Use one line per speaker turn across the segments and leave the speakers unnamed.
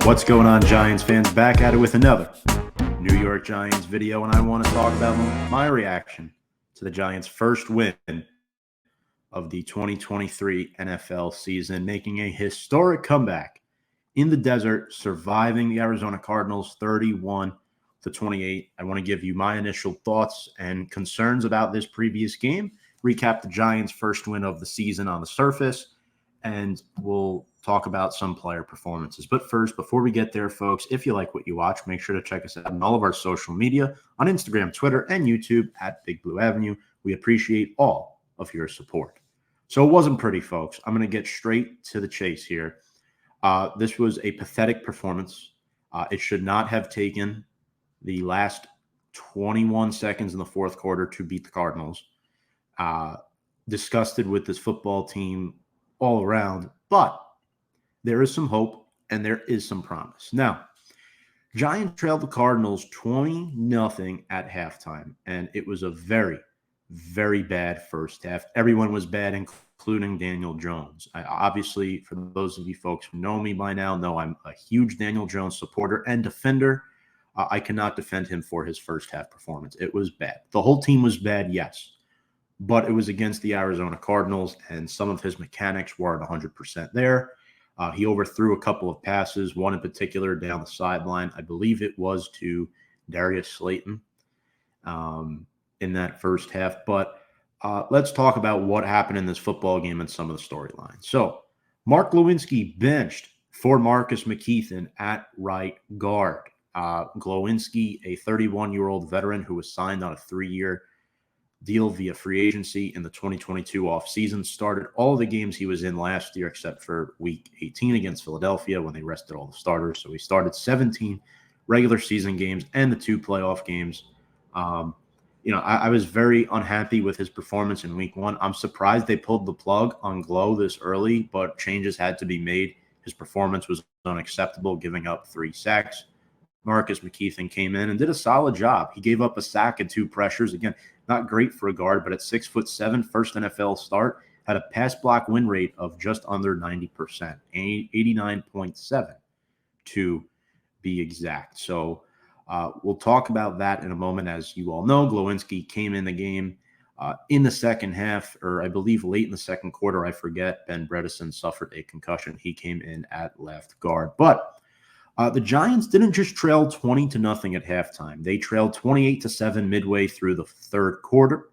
What's going on, Giants fans? Back at it with another New York Giants video, and I want to talk about my reaction to the Giants' first win of the 2023 NFL season, making a historic comeback in the desert, surviving the Arizona Cardinals 31-28. I want to give you my initial thoughts and concerns about this previous game, recap the Giants' first win of the season on the surface, and we'll talk about some player performances. But first, before we get there, folks, if you like what you watch, make sure to check us out on all of our social media on Instagram, Twitter, and YouTube at Big Blue Avenue. We appreciate all of your support. So it wasn't pretty, folks. I'm going to get straight to the chase here. This was a pathetic performance. It should not have taken the last 21 seconds in the fourth quarter to beat the Cardinals. Disgusted with this football team all around, but there is some hope and there is some promise. Now, Giants trailed the Cardinals 20-0 at halftime, and it was a very, very bad first half. Everyone was bad, including Daniel Jones. Obviously, for those of you folks who know me by now, know I'm a huge Daniel Jones supporter and defender. I cannot defend him for his first half performance. It was bad. The whole team was bad, yes, but it was against the Arizona Cardinals, and some of his mechanics weren't 100% there. He overthrew a couple of passes, one in particular down the sideline. I believe it was to Darius Slayton in that first half. But let's talk about what happened in this football game and some of the storylines. So Mark Glowinski benched for Marcus McKethan at right guard. Glowinski, a 31-year-old veteran who was signed on a 3-year deal via free agency in the 2022 offseason, started all the games he was in last year except for week 18 against Philadelphia when they rested all the starters. So he started 17 regular season games and the 2 playoff games. I was very unhappy with his performance in week 1. I'm surprised they pulled the plug on Glow this early, but changes had to be made. His performance was unacceptable, giving up 3 sacks. Marcus McKethan came in and did a solid job. He gave up a sack and 2 pressures. Again, not great for a guard, but at 6'7", first NFL start, had a pass block win rate of just under 90%, 89.7 to be exact. So we'll talk about that in a moment. As you all know, Glowinski came in the game in the second half, or I believe late in the second quarter. I forget. Ben Breida suffered a concussion. He came in at left guard. But the Giants didn't just trail 20-0 at halftime. They trailed 28-7 midway through the third quarter.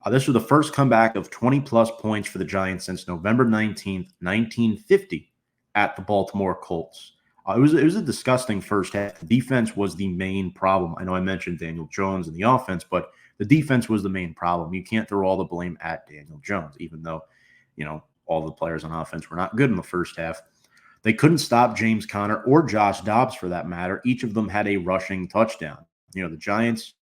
This was the first comeback of 20-plus points for the Giants since November 19th, 1950 at the Baltimore Colts. It was a disgusting first half. The defense was the main problem. I know I mentioned Daniel Jones and the offense, but the defense was the main problem. You can't throw all the blame at Daniel Jones, even though, all the players on offense were not good in the first half. They couldn't stop James Conner or Josh Dobbs for that matter. Each of them had a rushing touchdown. The Giants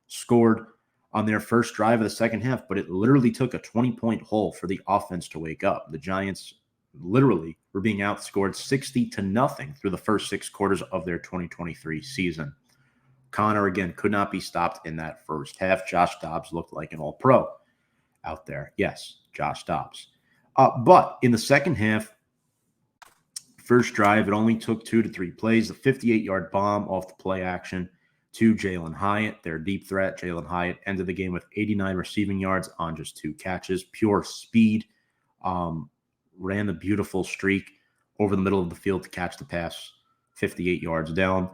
scored on their first drive of the second half, but it literally took a 20-point hole for the offense to wake up. The Giants literally were being outscored 60-0 through the first 6 quarters of their 2023 season. Conner, again, could not be stopped in that first half. Josh Dobbs looked like an all-pro out there. Yes, Josh Dobbs. But in the second half, first drive, it only took 2 to 3 plays. A 58-yard bomb off the play action to Jalen Hyatt, their deep threat. Jalen Hyatt ended the game with 89 receiving yards on just 2 catches. Pure speed. Ran the beautiful streak over the middle of the field to catch the pass 58 yards down.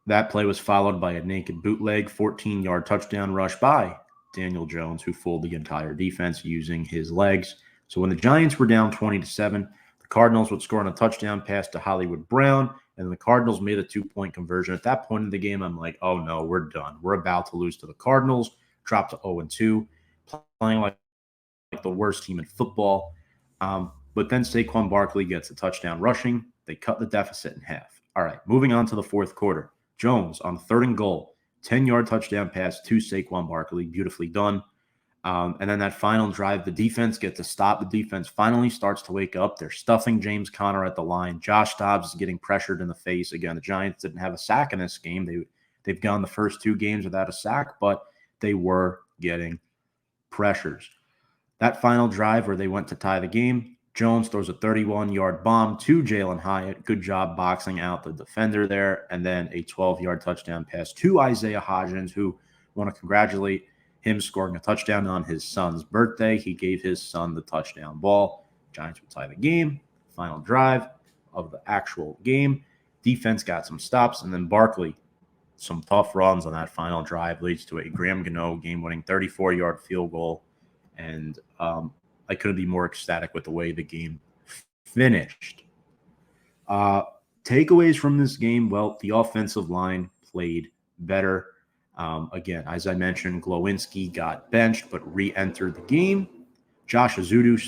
That play was followed by a naked bootleg 14-yard touchdown rush by Daniel Jones, who fooled the entire defense using his legs. So when the Giants were down 20-7, the Cardinals would score on a touchdown pass to Hollywood Brown, and the Cardinals made a 2-point conversion. At that point in the game, I'm like, oh, no, we're done. We're about to lose to the Cardinals, drop to 0-2, playing like the worst team in football. But then Saquon Barkley gets a touchdown rushing. They cut the deficit in half. All right, moving on to the fourth quarter. Jones on 3rd and goal, 10-yard touchdown pass to Saquon Barkley. Beautifully done. And then that final drive, the defense gets to stop. The defense finally starts to wake up. They're stuffing James Conner at the line. Josh Dobbs is getting pressured in the face. Again, the Giants didn't have a sack in this game. They've gone the first 2 games without a sack, but they were getting pressures. That final drive where they went to tie the game, Jones throws a 31-yard bomb to Jalen Hyatt. Good job boxing out the defender there. And then a 12-yard touchdown pass to Isaiah Hodgins, who want to congratulate him scoring a touchdown on his son's birthday. He gave his son the touchdown ball. Giants would tie the game. Final drive of the actual game. Defense got some stops, and then Barkley, some tough runs on that final drive, leads to a Graham Gano game-winning 34-yard field goal. And I couldn't be more ecstatic with the way the game finished. Takeaways from this game, well, the offensive line played better. Again, as I mentioned, Glowinski got benched but re-entered the game. Josh Azudu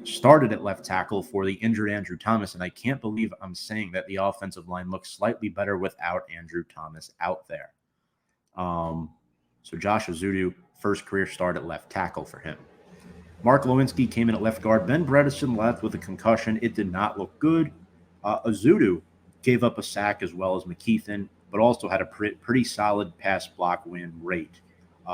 started at left tackle for the injured Andrew Thomas, and I can't believe I'm saying that the offensive line looks slightly better without Andrew Thomas out there. So Josh Azudu, first career start at left tackle for him. Mark Lewinsky came in at left guard. Ben Breida left with a concussion. It did not look good. Azudu gave up a sack as well as McKeithen, but also had a pretty solid pass block win rate.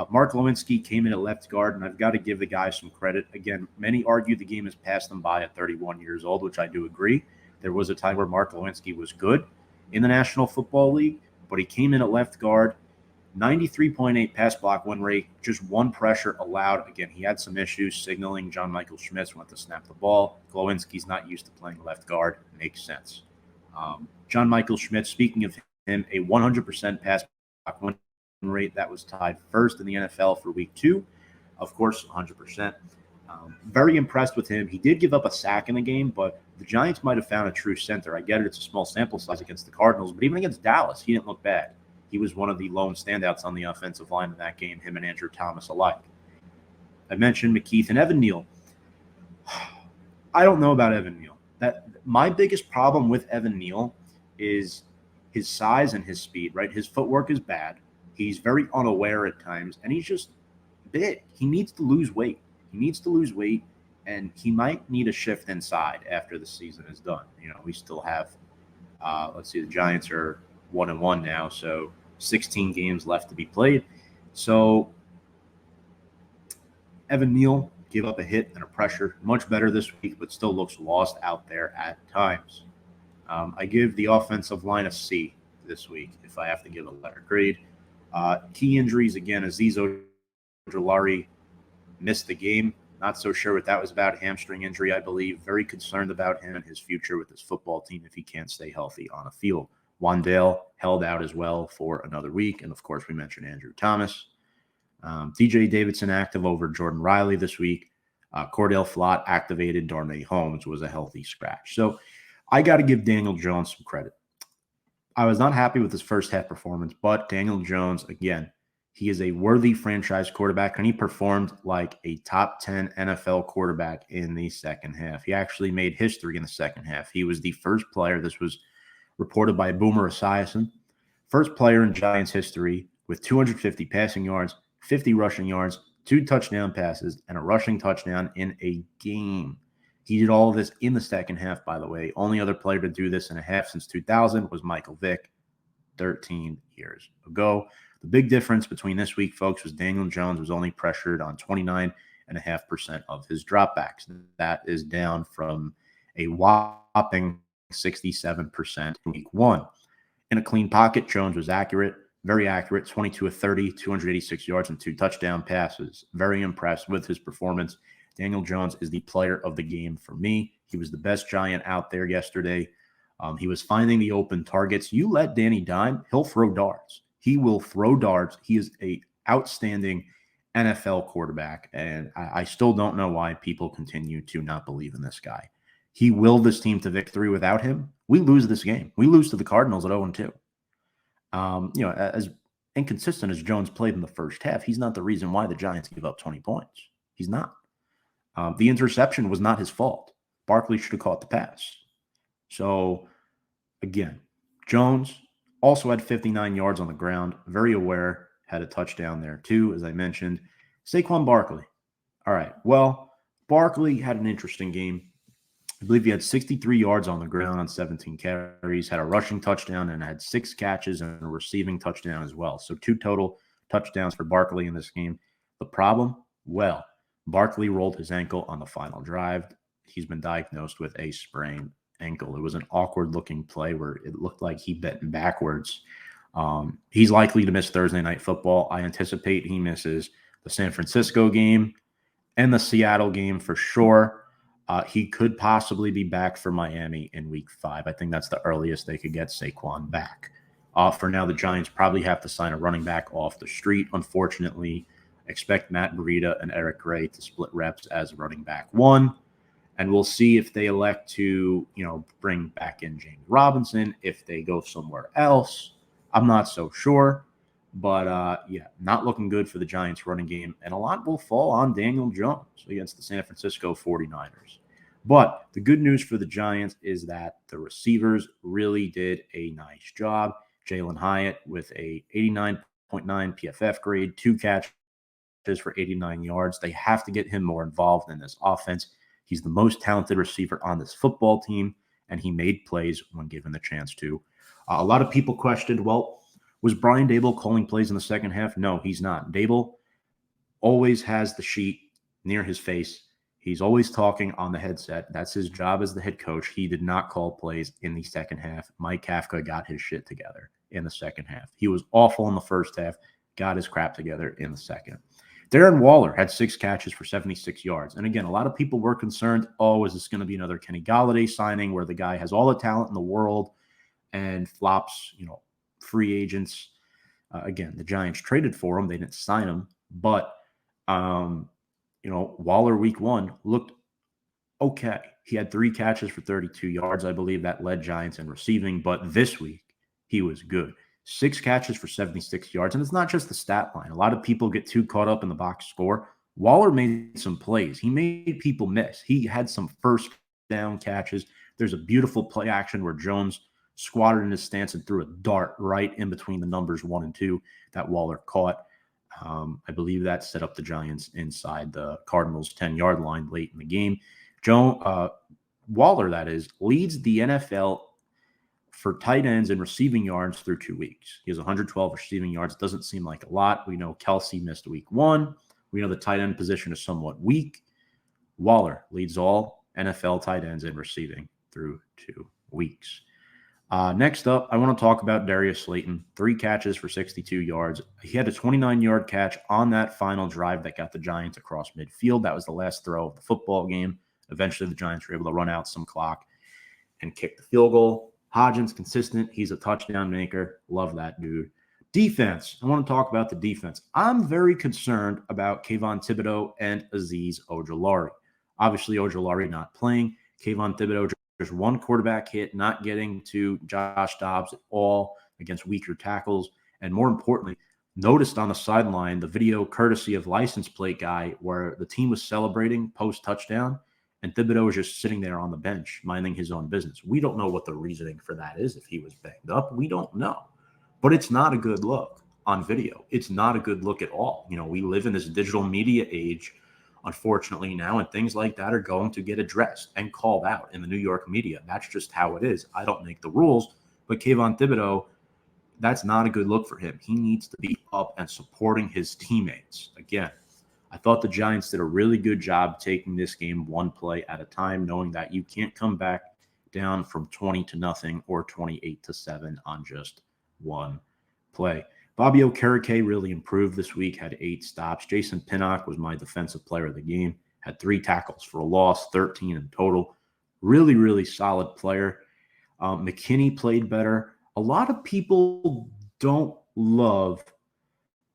Mark Lewinsky came in at left guard, and I've got to give the guy some credit. Again, many argue the game has passed them by at 31 years old, which I do agree. There was a time where Mark Lewinsky was good in the National Football League, but he came in at left guard. 93.8 pass block win rate, just one pressure allowed. Again, he had some issues signaling. John Michael Schmitz went to snap the ball. Glowinski's not used to playing left guard. Makes sense. John Michael Schmitz, speaking of him, a 100% pass block win rate that was tied first in the NFL for week 2. Of course, 100%. Very impressed with him. He did give up a sack in the game, but the Giants might have found a true center. I get it. It's a small sample size against the Cardinals, but even against Dallas, he didn't look bad. He was one of the lone standouts on the offensive line in that game, him and Andrew Thomas alike. I mentioned McKeith and Evan Neal. I don't know about Evan Neal. My biggest problem with Evan Neal is his size and his speed, right? His footwork is bad. He's very unaware at times, and he's just big. He needs to lose weight. And he might need a shift inside after the season is done. We still have, the Giants are 1-1 now, so 16 games left to be played. So Evan Neal gave up a hit and a pressure, much better this week, but still looks lost out there at times. I give the offensive line a C this week if I have to give a letter grade. Key injuries, again, Azeez Ojulari missed the game. Not so sure what that was about. Hamstring injury, I believe. Very concerned about him and his future with his football team if he can't stay healthy on a field. Wandale held out as well for another week. And, of course, we mentioned Andrew Thomas. DJ Davidson active over Jordan Riley this week. Cordell Flott activated. Darnay Holmes was a healthy scratch. So I got to give Daniel Jones some credit. I was not happy with his first half performance, but Daniel Jones, again, he is a worthy franchise quarterback, and he performed like a top 10 NFL quarterback in the second half. He actually made history in the second half. He was the first player, this was reported by Boomer Esiason, first player in Giants history with 250 passing yards, 50 rushing yards, 2 touchdown passes, and a rushing touchdown in a game. He did all of this in the second half, by the way. Only other player to do this in a half since 2000 was Michael Vick 13 years ago. The big difference between this week, folks, was Daniel Jones was only pressured on 29.5% of his dropbacks. That is down from a whopping 67% in week 1. In a clean pocket, Jones was accurate, very accurate, 22 of 30, 286 yards, and 2 touchdown passes. Very impressed with his performance. Daniel Jones is the player of the game for me. He was the best Giant out there yesterday. He was finding the open targets. You let Danny dime, he'll throw darts. He will throw darts. He is an outstanding NFL quarterback, and I still don't know why people continue to not believe in this guy. He willed this team to victory. Without him, we lose this game. We lose to the Cardinals at 0-2. As inconsistent as Jones played in the first half, he's not the reason why the Giants give up 20 points. He's not. The interception was not his fault. Barkley should have caught the pass. So, again, Jones also had 59 yards on the ground. Very aware. Had a touchdown there, too, as I mentioned. Saquon Barkley. All right. Well, Barkley had an interesting game. I believe he had 63 yards on the ground on 17 carries, had a rushing touchdown, and had 6 catches and a receiving touchdown as well. So 2 total touchdowns for Barkley in this game. The problem? Well, Barkley rolled his ankle on the final drive. he's been diagnosed with a sprained ankle. It was an awkward-looking play where it looked like he bent backwards. He's likely to miss Thursday Night Football. I anticipate he misses the San Francisco game and the Seattle game for sure. He could possibly be back for Miami in week 5. I think that's the earliest they could get Saquon back. For now, the Giants probably have to sign a running back off the street. Unfortunately, expect Matt Breida and Eric Gray to split reps as running back 1. And we'll see if they elect to, bring back in James Robinson, if they go somewhere else. I'm not so sure. But, not looking good for the Giants running game. And a lot will fall on Daniel Jones against the San Francisco 49ers. But the good news for the Giants is that the receivers really did a nice job. Jalen Hyatt with a 89.9 PFF grade, 2 catches for 89 yards. They have to get him more involved in this offense. He's the most talented receiver on this football team, and he made plays when given the chance to. A lot of people questioned, was Brian Daboll calling plays in the second half? No, he's not. Daboll always has the sheet near his face. He's always talking on the headset. That's his job as the head coach. He did not call plays in the second half. Mike Kafka got his shit together in the second half. He was awful in the first half, got his crap together in the second. Darren Waller had 6 catches for 76 yards. And again, a lot of people were concerned, is this going to be another Kenny Golladay signing where the guy has all the talent in the world and flops, free agents? Again, the Giants traded for him. They didn't sign him. But, Waller week 1 looked okay. He had 3 catches for 32 yards. I believe that led Giants in receiving. But this week, he was good. 6 catches for 76 yards. And it's not just the stat line. A lot of people get too caught up in the box score. Waller made some plays. He made people miss. He had some first down catches. There's a beautiful play action where Jones squatted in his stance and threw a dart right in between the numbers 1 and 2 that Waller caught. I believe that set up the Giants inside the Cardinals' 10-yard line late in the game. Waller, that is, leads the NFL for tight ends and receiving yards through 2 weeks. He has 112 receiving yards. Doesn't seem like a lot. We know Kelsey missed week 1. We know the tight end position is somewhat weak. Waller leads all NFL tight ends in receiving through 2 weeks. Next up, I want to talk about Darius Slayton. 3 catches for 62 yards. He had a 29-yard catch on that final drive that got the Giants across midfield. That was the last throw of the football game. Eventually, the Giants were able to run out some clock and kick the field goal. Hodgins, consistent. He's a touchdown maker. Love that dude. Defense. I want to talk about the defense. I'm very concerned about Kayvon Thibodeau and Azeez Ojulari. Obviously, Ojulari not playing. Kayvon Thibodeau just 1 quarterback hit, not getting to Josh Dobbs at all against weaker tackles. And more importantly, noticed on the sideline the video courtesy of license plate guy where the team was celebrating post-touchdown, and Thibodeau was just sitting there on the bench minding his own business. We don't know what the reasoning for that is. If he was banged up, we don't know. But it's not a good look on video. It's not a good look at all. We live in this digital media age, unfortunately, now, and things like that are going to get addressed and called out in the New York media. That's just how it is. I don't make the rules, but Kayvon Thibodeau, that's not a good look for him. He needs to be up and supporting his teammates. Again, I thought the Giants did a really good job taking this game 1 play at a time, knowing that you can't come back down from 20-0 or 28-7 on just 1 play. Bobby Okereke really improved this week, had 8 stops. Jason Pinnock was my defensive player of the game, had 3 tackles for a loss, 13 in total. Really, really solid player. McKinney played better. A lot of people don't love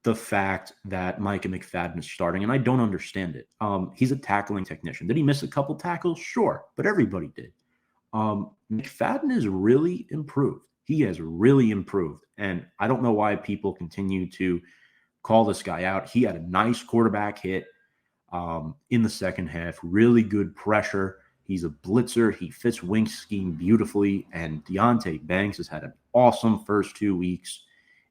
the fact that Micah McFadden is starting, and I don't understand it. He's a tackling technician. Did he miss a couple tackles? Sure, but everybody did. McFadden has really improved. He has really improved, and I don't know why people continue to call this guy out. He had a nice quarterback hit in the second half, really good pressure. He's a blitzer. He fits Wink's scheme beautifully, and Deonte Banks has had an awesome first 2 weeks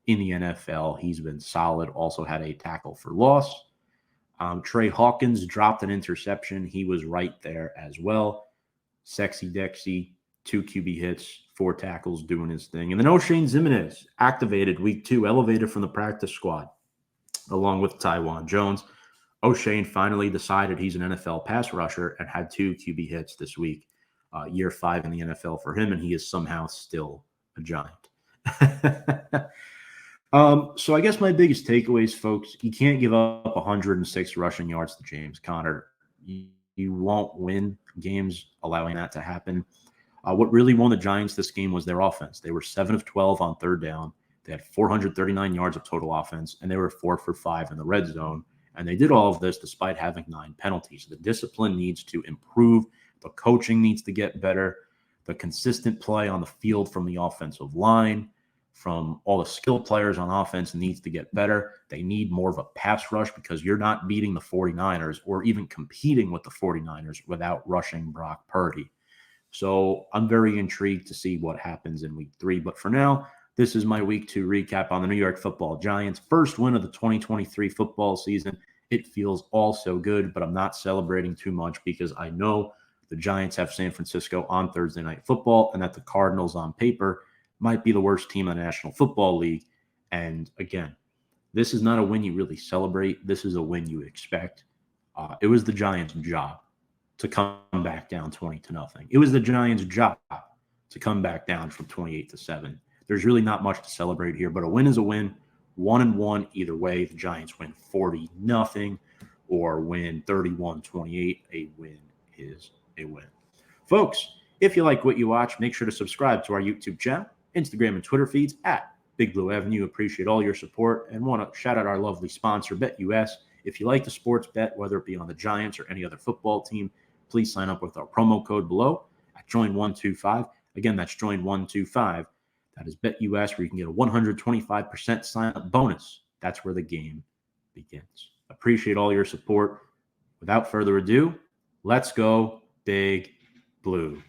in the NFL. He's been solid, also had a tackle for loss. Trey Hawkins dropped an interception. He was right there as well. Sexy Dexy, 2 QB hits, 4 tackles, doing his thing. And then O'Shane Ximines activated week 2, elevated from the practice squad, along with Tywan Jones. O'Shane finally decided he's an NFL pass rusher and had 2 QB hits this week. Year 5 in the NFL for him, and he is somehow still a Giant. So I guess my biggest takeaways, folks, you can't give up 106 rushing yards to James Conner. You won't win games allowing that to happen. What really won the Giants this game was their offense. They were 7 of 12 on third down. They had 439 yards of total offense, and they were 4 for 5 in the red zone. And they did all of this despite having 9 penalties. The discipline needs to improve. The coaching needs to get better. The consistent play on the field from the offensive line, from all the skilled players on offense, needs to get better. They need more of a pass rush because you're not beating the 49ers or even competing with the 49ers without rushing Brock Purdy. So I'm very intrigued to see what happens in week 3. But for now, this is my week 2 recap on the New York Football Giants. First win of the 2023 football season. It feels all so good, but I'm not celebrating too much because I know the Giants have San Francisco on Thursday Night Football and that the Cardinals on paper might be the worst team in the National Football League. And again, this is not a win you really celebrate. This is a win you expect. It was the Giants' job to come back down 20-0. It was the Giants' job to come back down from 28-7. There's really not much to celebrate here, but a win is a win. 1-1 either way. The Giants win 40-0 or win 31-28. A win is a win. Folks, if you like what you watch, make sure to subscribe to our YouTube channel, Instagram and Twitter feeds at Big Blue Avenue. Appreciate all your support and want to shout out our lovely sponsor, BetUS. If you like the sports bet, whether it be on the Giants or any other football team, please sign up with our promo code below at Join125. Again, that's Join125. That is BetUS, where you can get a 125% sign-up bonus. That's where the game begins. Appreciate all your support. Without further ado, let's go Big Blue.